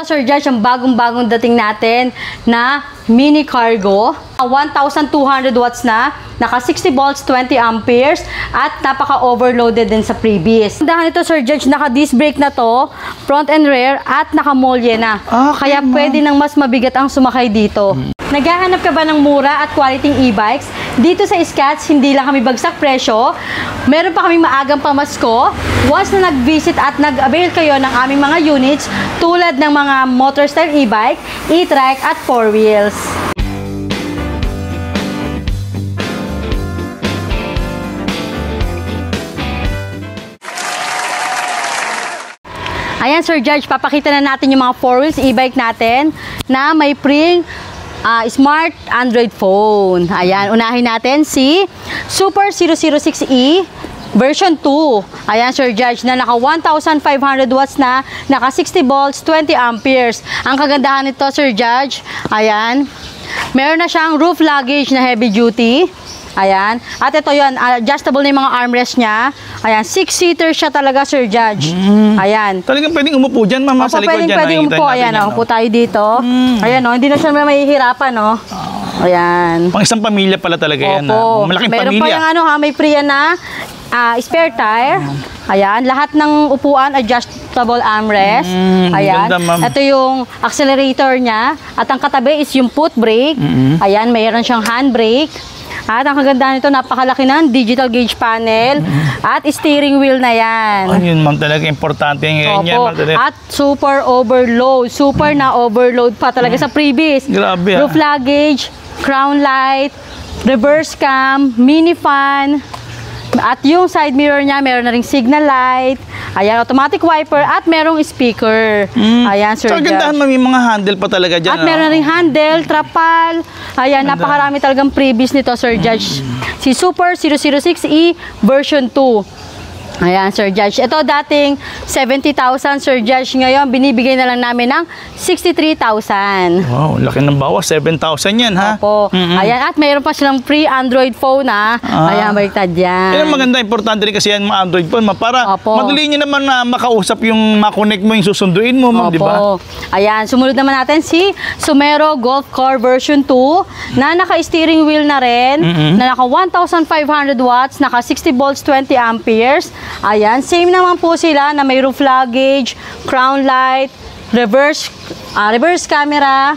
Sir Judge, ang bagong-bagong dating natin na mini cargo. 1,200 watts na, naka 60 volts, 20 amperes, at napaka-overloaded din sa previous. Dahil ito, Sir Judge, naka-disc brake na to, front and rear, at naka-molye na. Okay, kaya pwede nang mas mabigat ang sumakay dito. Naghahanap ka ba ng mura at quality e-bikes? Dito sa Scats, hindi lang kami bagsak presyo. Meron pa kaming maagang pamasko. Once na nag-visit at nag-avail kayo ng aming mga units, tulad ng mga motor style e-bike, e-trike at 4 wheels. Ayan, Sir Judge, papakita na natin yung mga 4 wheels e-bike natin na may smart Android phone. Ayan, unahin natin si Super 006E version 2. Ayan, Sir Judge, na naka 1,500 watts na, naka 60 volts, 20 amperes. Ang kagandahan nito, Sir Judge, ayan, meron na siyang roof luggage na heavy duty. Ayan. At ito yun, adjustable na yung mga armrest niya. Ayan, 6-seater siya talaga, Sir Judge. Ayan. Talagang pwedeng umupo dyan, mama, sa likod dyan. Pwedeng umupo. Ayan, upo tayo dito. Ayan, hindi na siya mahihirapan, Ayan. Pang isang pamilya pala talaga yan. Malaking meron pamilya. Meron pa yung may free na spare tire. Ayan, lahat ng upuan adjustable armrest. Ayan. Ganda, ito yung accelerator niya. At ang katabi is yung foot brake. Ayan, mayroon siyang handbrake. At ang kagandahan nito, napakalaki ng digital gauge panel at steering wheel na yan. Ayun, ma'am, talaga importante ngayon yan. At super overload. Super na overload pa talaga sa previous. Grabe, Roof luggage, crown light, reverse cam, mini fan. At yung side mirror niya, meron na ring signal light. Ayan, automatic wiper at merong speaker. Ayan, Sir Judge. Kagandahan, ma'am, yung mga handle pa talaga dyan. At meron na ring handle, trapal. Ayan, napakarami talagang previous nito, Sir Judge. Si Super 006E version 2. Ayan, Sir Judge. Ito dating 70,000, Sir Judge. Ngayon, binibigay na lang namin ng 63,000. Wow, laki ng bawas. 7,000 yan, ha? Opo. Ayan, at mayroon pa silang free Android phone, Ayan, baliktad yan. Yan ang maganda, importante rin kasi yan mga Android phone, para madali nyo naman na makausap yung makonect mo, yung susunduin mo, ma'am, di ba? Ayan, sumunod naman natin si Sumero Golf Car version 2 na naka-steering wheel na rin, na naka 1,500 watts, naka 60 volts, 20 amperes. Ayan, same naman po sila na may roof luggage, crown light, reverse camera,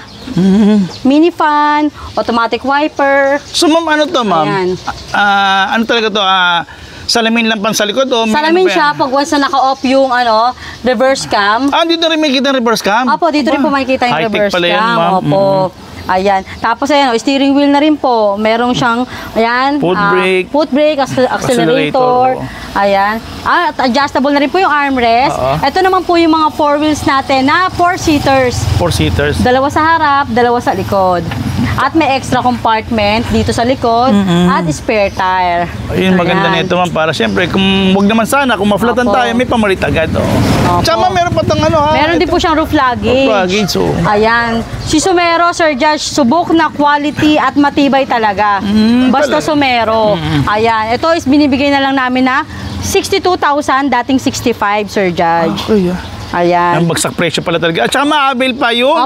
mini fan, automatic wiper. So, ma'am, ano to, ma'am? Ano talaga to? Salamin lang pan sa likod o salamin siya pag once na naka-off yung reverse cam. Dito rin makikita yung reverse cam? Opo, dito rin po makikita yung reverse pala yan, cam. Opo. Ayan. Tapos ayan, steering wheel na rin po. Merong siyang foot brake, accelerator. Ayan. At adjustable na rin po yung armrest. Ito naman po yung mga 4 wheels natin na 4-seaters. 4-seaters. Dalawa sa harap, dalawa sa likod. At may extra compartment dito sa likod at spare tire. Ayun, maganda nito, ma'am, para siyempre kung wag naman sana kung maflatan tayo, may pamalit agad. Tsaka, meron pa tong meron din po siyang roof luggage. Ayan. Si Sumero, Sir Judge, subok na quality at matibay talaga. Basta Sumero. Ayan. Ito is binibigay na lang namin na 62,000, dating 65, Sir Judge. Ayan. Ang bagsak presyo pala talaga. At saka ma-avail pa yung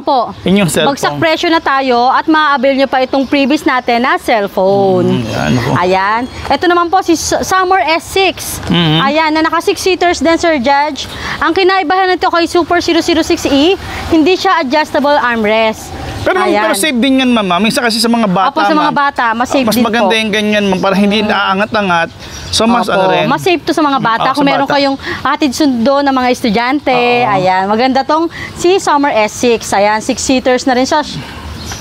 inyong cellphone. Bagsak presyo na tayo at ma-avail nyo pa itong previous natin na cellphone. Ayan. Ito naman po si Summer S6. Ayan, na naka 6-seaters din, Sir Judge. Ang kinaibahan nito kay Super 006E, hindi siya adjustable armrest. Pero safe din yan, ma'am. Minsan kasi sa mga bata, sa mga bata, mas safe din po. Mas maganda yung ganyan, ma'am, para hindi naangat-angat. So, mas rin. Mas safe to sa mga bata. Kung meron kayong hatid sundo ng mga estudyante, ayan. Maganda tong si Summer S6. Ayan, 6-seaters na rin siya.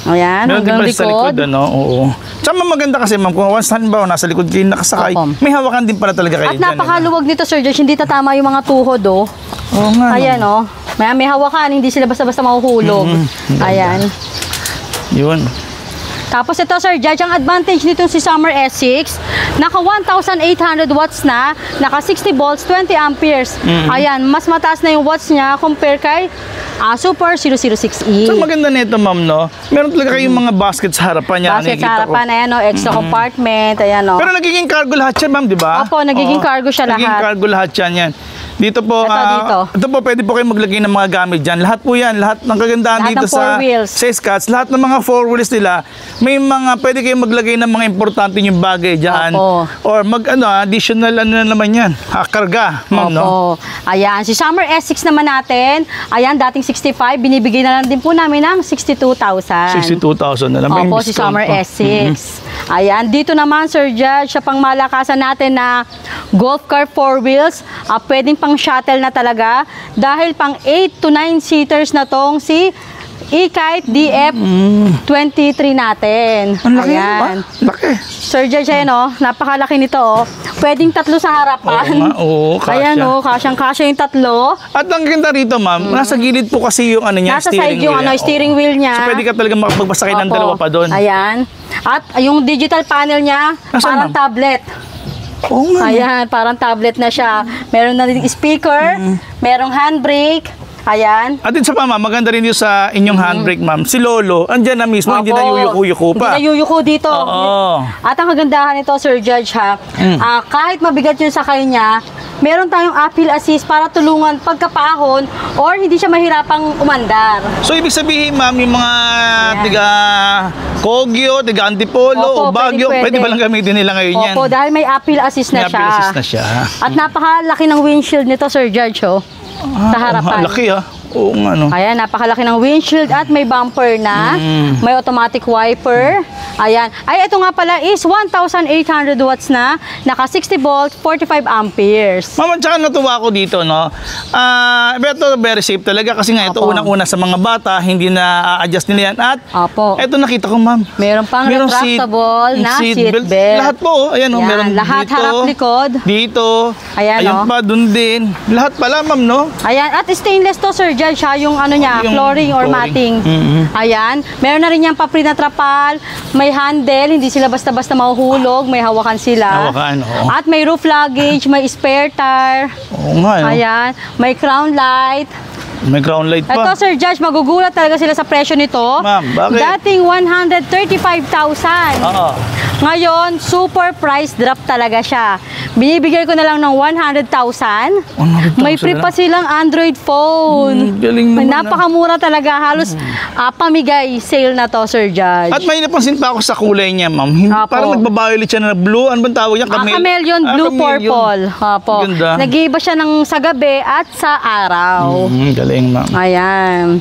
Ayan, hanggang likod. Sa likod, oo. Tsaka maganda kasi, ma'am, kung once halimbawa nasa likod kayo nakasakay, may hawakan din pala talaga kayo. At napakaluwag nito, Sir Josh. Hindi tatama yung mga tuhod, Oo nga. Ayan, may hawakan. Hindi sila basta-basta mahuhulog. Ayan. Yun. Tapos ito, Sir Judge, ang advantage nito si Summer S6, naka 1,800 watts na, naka 60 volts, 20 amperes. Ayan, mas mataas na yung watts niya compare kay Super 006E. So maganda nito, ma'am, no? Meron talaga kayong mga basket sa harapan niya. Basket sa harapan, ayan, extra compartment, ayan, Pero nagiging cargo lahat yan, ma'am, di ba? Opo, nagiging cargo siya lahat. Nagiging cargo lahat yan. Dito po, Ito ito po, pwede po kayo maglagay ng mga gamit dyan. Lahat po yan, lahat ng kagandahan Lahat dito ng four wheels. sa Scotts, lahat ng mga four wheels nila, may mga, pwede kayo maglagay ng mga importante yung bagay dyan. Opo. Or additional na naman yan, karga, ma'am, no? Opo. Ayan, si Summer S6 naman natin, ayan, dating 65, binibigay na lang din po namin ng 62,000. 62,000 na lang. May Opo, si discount Summer pa. S6. Ayan, dito naman, Sir Judge, sa pangmalakasan natin na golf car 4 wheels, pwedeng pang shuttle na talaga dahil pang 8 to 9 seaters na tong si E-Kite DF23 natin. Ang laki, Ayan. laki. Sir Judge, ayan napakalaki nito Pwedeng tatlo sa harapan. Oo, kasya. Ayan kasyang-kasya yung tatlo. At ang ganda rito, ma'am, nasa gilid po kasi yung niya, Nasa steering side yung wheel. steering wheel niya. So pwede ka talaga magbasakay ng Opo. dalawa pa doon. Ayan. At yung digital panel niya, Nasaan, parang ma'am? tablet. Oo nga. Ayan, parang tablet na siya. Meron na rin speaker, merong handbrake. Ayan. At din sa ma'am, maganda rin yung sa inyong handbrake, ma'am. Si Lolo, andyan na mismo, hindi na Opo. yuyuko-yuko pa. Hindi na yuyuko dito. Oo. At ang kagandahan nito, Sir Judge, kahit mabigat yung sakay niya, meron tayong appeal assist para tulungan pagkapaahon or hindi siya mahirapang umandar. So, ibig sabihin, ma'am, yung mga tiga Kogyo, tiga Opo, Antipolo, o Baguio, pwede ba lang gamitin nila ngayon yan? Opo, dahil may appeal assist na May appeal assist na siya. At napakalaki ng windshield nito, Sir Judge, sa harapan. Laki, Oo nga, no? Ayan, napakalaki ng windshield at may bumper na. May automatic wiper. Ayan. Ay, ito nga pala is 1,800 watts na. Naka 60 volts, 45 amperes. Ma'am, tsaka natuwa ako dito, no? Ito, very safe talaga kasi nga ito Opo. unang-una sa mga bata, hindi na adjust nila yan. At Opo. ito nakita ko, ma'am. Meron pang retractable na seat belt. Lahat po, ayan, Yan, meron lahat dito. harap likod. Dito. Ayan, Ayun pa, dun din. Lahat pala, ma'am, no? Ayan, at stainless to, Sir Judge, yung niya, Yung flooring or flooring. matting. Ayan. Meron na rin yung papri na trapal, may handle, hindi sila basta-basta mahuhulog, may hawakan sila. Hawakan, oo. At may roof luggage, may spare tire. Oo nga, no? Ayan, may crown light. May ground light pa. Ito, Sir Judge, magugulat talaga sila sa presyo nito. Ma'am, bakit? Dating 135,000. Oo. Ngayon, super price drop talaga siya. Binibigay ko na lang ng 100,000. 100,000 May free pa silang Android phone. Galing naman. Napakamura talaga. Halos pamigay sale na to, Sir Judge. At may napansin pa ako sa kulay niya, ma'am. Apo. Parang nagbabayolet siya na blue. Ano bang tawag niya? Chameleon, blue, purple. Opo. Ganda. Nag-iiba siya ng sa gabi at sa araw. Galing, ma'am. Ayan.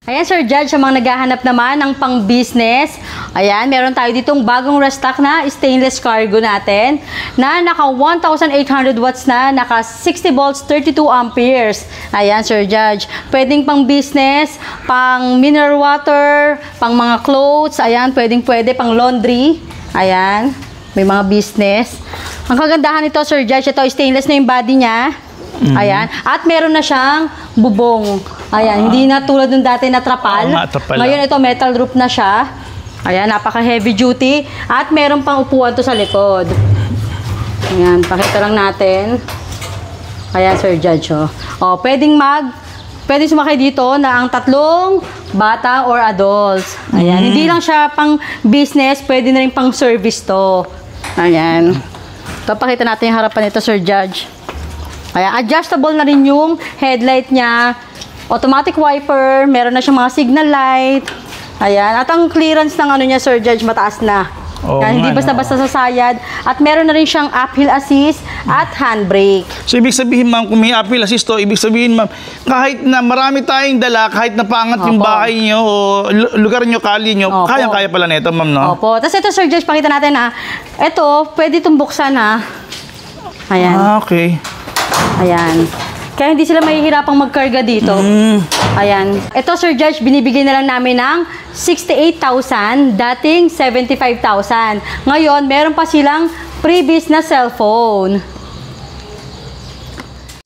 Ayan, Sir Judge, sa mga naghahanap naman ng pang-business, ayan, meron tayo ditong bagong restock na stainless cargo natin na naka 1,800 watts na, naka 60 volts, 32 amperes. Ayan, Sir Judge. Pwedeng pang-business, pang mineral water, pang mga clothes, ayan, pwede pang laundry. Ayan, may mga business. Ang kagandahan nito, Sir Judge, ito stainless na yung body niya. Ayan. At meron na siyang bubong. Ayan. Hindi na tulad nung dati na trapal. Oo nga, trapal Ngayon ito metal roof na siya. Ayan. Napaka heavy duty. At meron pang upuan to sa likod. Ayan. Pakita lang natin. Ayan, Sir Judge. Pwedeng sumakay dito na ang tatlong bata or adults. Ayan. Hindi lang siya pang business. Pwede na rin pang service to. Ayan. Ito, pakita natin yung harapan nito, Sir Judge. Kaya adjustable na rin yung headlight niya. Automatic wiper, meron na siyang mga signal light. Ayan, at ang clearance ng niya, Sir Judge, mataas na. Oo Kaya hindi nga, basta-basta sasayad. At meron na rin siyang uphill assist at handbrake. So, ibig sabihin, ma'am, kung may appeal assist to, ibig sabihin, ma'am, kahit na marami tayong dala, kahit na paangat yung Opo. bahay nyo o lugar nyo, kali nyo, Opo. kayang-kaya pala nito, ma'am, no? Opo. Tapos ito, Sir Judge, pakita natin ito, pwede itong buksan Ayan. Okay. Ayan. Kaya hindi sila mahihirapang magkarga dito. Ayan. Ito, Sir Judge, binibigay na lang namin ng 68,000, dating 75,000. Ngayon, meron pa silang previous na cellphone.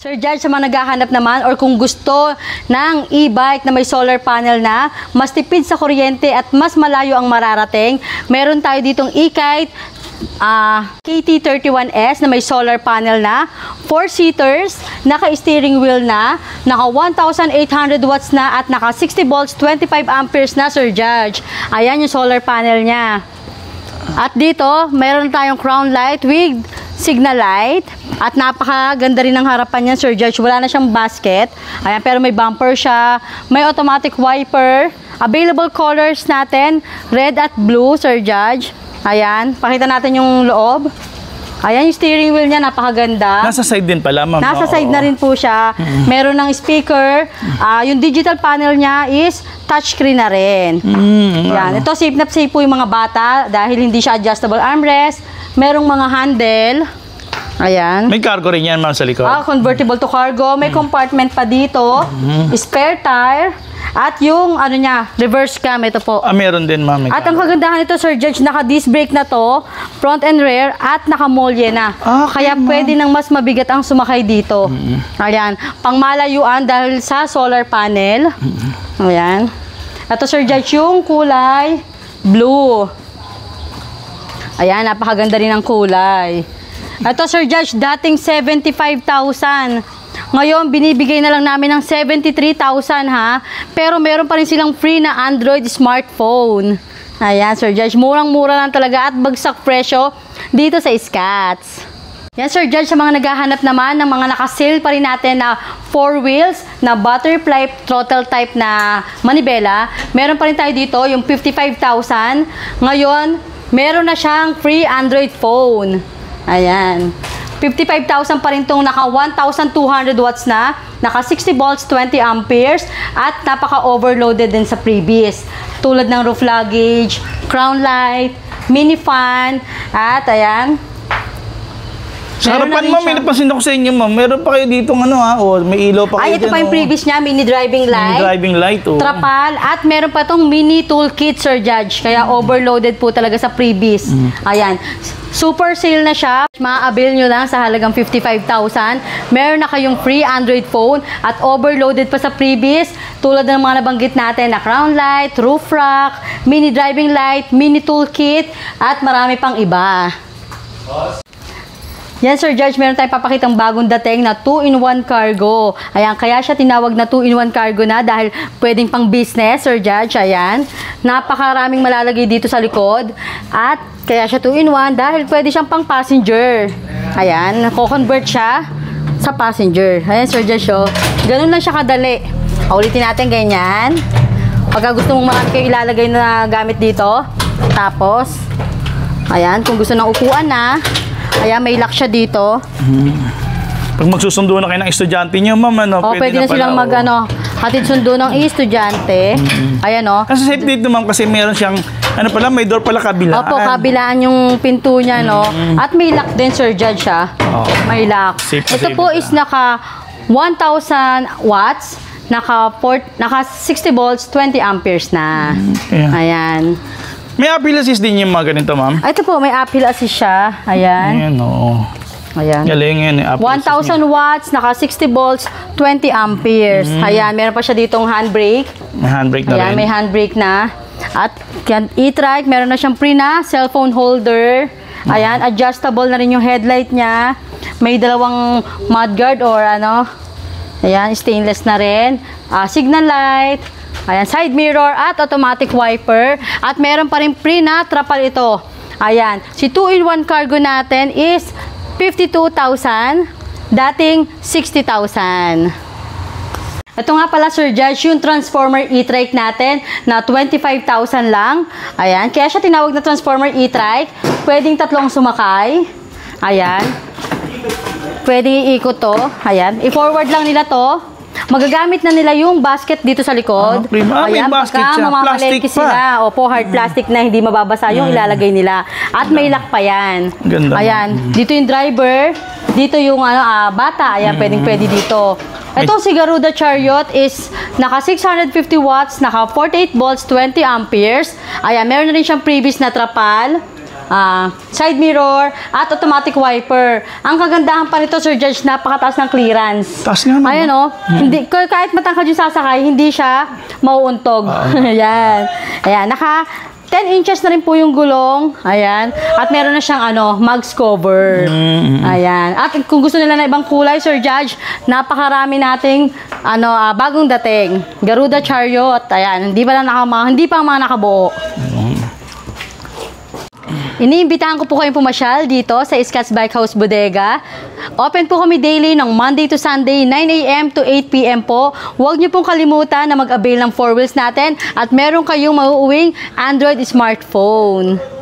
Sir Judge, sa mga naghahanap naman or kung gusto ng e-bike na may solar panel na, mas tipid sa kuryente at mas malayo ang mararating, meron tayo ditong e-kite KT31S na may solar panel na, 4-seaters, naka-steering wheel na, naka 1,800 watts na at naka 60 volts, 25 amperes na, Sir Judge. Ayan yung solar panel niya. At dito, meron tayong crown light with signal light. At napakaganda rin ng harapan niya, Sir Judge. Wala na siyang basket. Ayan, pero may bumper siya. May automatic wiper. Available colors natin, red at blue, Sir Judge. Ayan, pakita natin yung loob. Ayan, yung steering wheel niya, napakaganda. Nasa side din pala, ma'am. Nasa side na rin po siya. Meron ng speaker. Yung digital panel niya is touchscreen na rin. Yan. Ito, safe na safe po yung mga bata dahil hindi siya adjustable armrest. Merong mga handle. Ayan. May cargo rin yan, ma'am, sa likod. Convertible to cargo. May compartment pa dito. Spare tire. At yung ano niya, reverse cam, ito po. Meron din, ma'am. At ang kagandahan nito, Sir Judge, naka-disc brake na to, front and rear, at naka-molye na. Kaya pwede nang mas mabigat ang sumakay dito. Ayan. Pangmalayuan dahil sa solar panel. Ayan. Ito, Sir Judge, yung kulay blue. Ayan, napakaganda rin ang kulay. Ito, Sir Judge, dating 75,000. Ngayon, binibigay na lang namin ng 73,000 ha. Pero meron pa rin silang free na Android smartphone. Ayan, Sir Judge. Murang-mura lang talaga at bagsak presyo dito sa Scats. Yan, Sir Judge, sa mga naghahanap naman ng mga nakasale pa rin natin na 4 wheels na butterfly throttle type na manibela. Meron pa rin tayo dito, yung 55,000. Ngayon, meron na siyang free Android phone. Ayan. 55,000 pa rin itong naka 1,200 watts na, naka 60 volts, 20 amperes, at napaka-overloaded din sa previous. Tulad ng roof luggage, crown light, mini fan, at ayan. Sa harapan, ma'am, may napansin ako sa inyo, ma'am. Meron pa kayo dito ano ha? O may ilaw pa kayo. Ito pa yung previous niya, mini driving light. Mini driving light, oh. Trapal, at meron pa tong mini toolkit, Sir Judge. Kaya overloaded po talaga sa previous. Ayan. Super sale na siya. Ma-avail nyo lang sa halagang 55,000. Meron na kayong free Android phone at overloaded pa sa previous. Tulad ng mga nabanggit natin na crown light, roof rack, mini driving light, mini toolkit, at marami pang iba. Yan, Sir Judge, meron tayong papakitang bagong dating na 2-in-1 cargo. Ayan, kaya siya tinawag na 2-in-1 cargo na dahil pwedeng pang business, Sir Judge. Ayan, napakaraming malalagay dito sa likod. At kaya siya 2-in-1 dahil pwede siyang pang passenger. Ayan, nako-convert siya sa passenger. Ayan, Sir Judge, oh. Ganun lang siya kadali. Ulitin natin ganyan. Pagka gusto mong marami kayo ilalagay na gamit dito. Tapos, ayan, kung gusto ng upuan na, ayan, may lock siya dito. Pag magsusundo na kayo ng estudyante nyo, ma'am, ano, pwede na silang mag, hatid sundo ng estudyante. Ayan, oh. Kasi safe dito, ma'am, kasi meron siyang, ano pala, may door pala kabilaan. Opo, kabilaan yung pinto niya, no. At may lock din, Sir Judge, ha. May lock. Ito po is naka 1,000 watts, naka 60 volts, 20 amperes na. Ayan. May appeal assist din yung mga ganito, ma'am? Ito po, may appeal assist siya. Ayan. Ayan, oo. Ayan. Galing yan, 1,000 watts, naka 60 volts, 20 amperes. Ayan, meron pa siya ditong handbrake. May handbrake na rin. Ayan, may handbrake na. At e-trike, meron na siyang free na cellphone holder. Ayan, adjustable na rin yung headlight niya. May dalawang mudguard or ano. Ayan, stainless na rin. Signal light. Ayan, side mirror at automatic wiper. At meron pa rin free na trapal ito. Ayan, si 2-in-1 cargo natin is 52,000, dating 60,000. Ito nga pala, Sir Judge, yung Transformer e-trike natin na 25,000 lang. Ayan, kaya siya tinawag na Transformer e-trike. Pwedeng tatlong sumakay. Ayan. Pwedeng iikot to. Ayan, i-forward lang nila to. Magagamit na nila yung basket dito sa likod. Ayan, may basket siya. Plastic pa. Sila. Opo, hard plastic na hindi mababasa yung ilalagay nila. At may lock pa yan. Ganda. Ayan, dito yung driver. Dito yung bata. Ayan, pwedeng-pwede dito. Itong si Garuda Chariot is naka 650 watts, naka 48 volts, 20 amperes. Ayan, meron na rin siyang previous na trapal. Side mirror at automatic wiper. Ang kagandahan pa nito, Sir Judge, napakataas ng clearance. Taas nga naman. Ayan, oh. Hindi, kahit matangkad yung sasakay, hindi siya mauuntog. Ayan. Ayan, naka 10 inches na rin po yung gulong. Ayan. At meron na siyang mugs cover. Ayan. At kung gusto nila na ibang kulay, Sir Judge, napakarami nating bagong dating. Garuda Chariot. Ayan. Hindi pa mga nakabuo. Iniimbitahan ko po kayong pumasyal dito sa Scotts Bike House Bodega. Open po kami daily ng Monday to Sunday, 9 a.m. to 8 p.m. po. Huwag niyo pong kalimutan na mag-avail ng 4 wheels natin at meron kayong mauuwing Android smartphone.